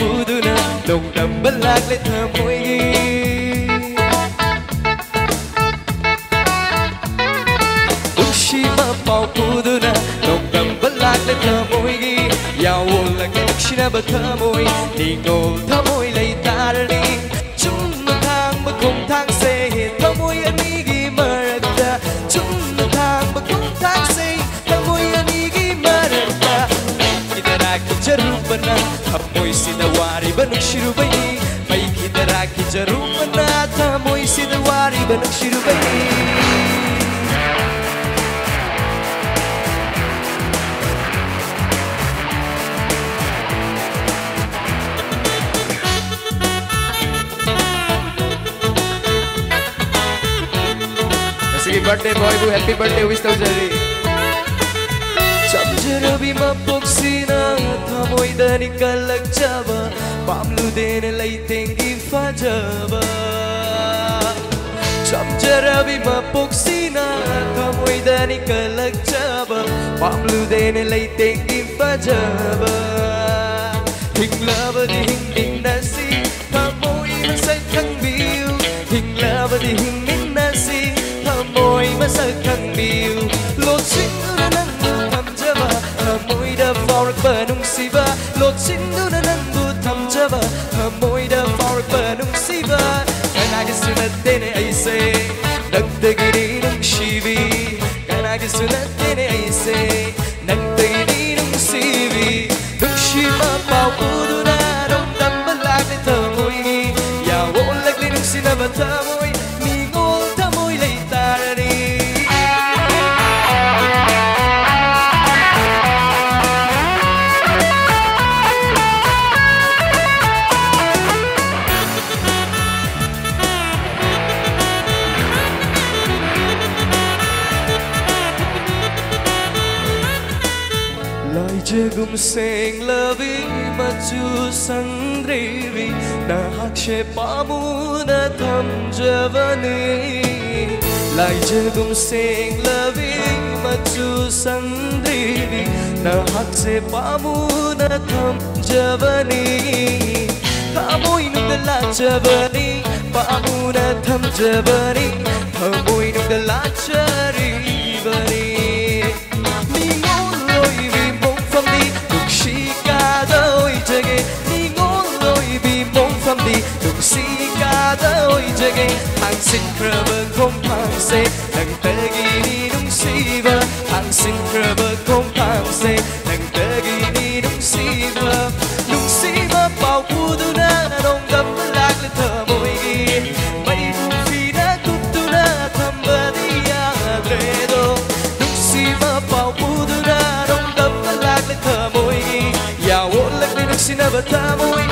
ꯄꯨꯗꯨꯅ ꯅꯣꯡꯗꯝꯕ ꯂꯥꯛꯂꯦ ꯊꯃꯣꯏꯒꯤ ꯅꯨꯡꯁꯤꯕ ꯄꯥꯎ ꯄꯨꯗꯨꯅ ꯅꯣꯡꯗꯝꯕ ꯂꯥꯛꯂꯦ ꯊꯃꯣꯏꯒꯤ ꯌꯥꯋꯣꯜꯂꯒ ꯅꯨꯡꯁꯤꯅꯕ ꯊꯃꯣꯏ ꯅꯤꯡꯉꯣꯜ ꯊꯃꯣꯏ ꯂꯩꯇꯥꯔꯅꯤ ꯆꯨꯝꯅ ꯊꯥꯡꯕ ꯈꯣꯡꯊꯥꯡꯁꯦ ꯊꯃꯣꯏ ꯑꯅꯤꯒꯤ ꯃꯔꯛꯇ ꯆꯨꯝꯅ ꯊꯥꯡꯕ ꯈꯣꯡꯊꯥꯡꯁꯦ ꯊꯃꯣꯏ ꯑꯅꯤꯒꯤ ꯃꯔꯛꯇ ꯃꯩꯈꯤꯗꯔꯥꯒꯤ ꯖꯔꯨꯕꯅ ꯊꯃꯣꯏꯁꯤꯗ ꯋꯥꯔꯤꯕ ꯅꯨꯡꯁꯤꯔꯨꯕꯩ ꯃꯩꯈꯤꯗꯔꯥꯒꯤ ꯖꯔꯨꯕꯅ ꯊꯃꯣꯏꯁꯤꯗ ꯋꯥꯔꯤꯕ ꯅꯨꯡꯁꯤꯔꯨꯕꯩ birthday boy bu happy birthday wish tawjari chamjarabi mapoksina thamoida nikalakjaba pamludena leitengi fajaba chamjarabi mapoksina thamoida nikalakjaba pamludena leitengi fajaba hinglabadi hingdinasi thamoi masai khangbiu hinglabadi hingdinasi môi mà sắc khăng biu lột xin đu năn bu thầm chaba môi đã vào được bờ nung si ba lột xin đu năn bu thầm chaba môi đã vào được bờ nung si ba kana cái sự nát tên ấy se nâng tay đi nung si vi kana cái sự nát tên ấy se nâng tay đi nung si vi nung si ma bao bu đu na đông đâm bất lạc để thở môi ya vô lạc lên nung si na bất thở môi Jagum seng lavi machu sangrevi na hakshe pamu na tham javani lai jagum seng lavi machu sangrevi na hakshe pamu na tham javani thamoi nu gala javani pamu na tham javani thamoi nu gala chari bani đừng si ca tới jage hàng sinh rubber không hàng se đừng tới ghi đúng si vơ hàng sinh rubber không hàng se đừng tới ghi đúng si vơ bao khu tu na đông đâm lạc lên thở môi ghi bay buông phi đã cúp tu na thầm bờ đi agredo đúng si vơ bao khu tu na đông đâm lạc lên thở môi ghi ya ôn lạc lên đúng si na bờ thở môi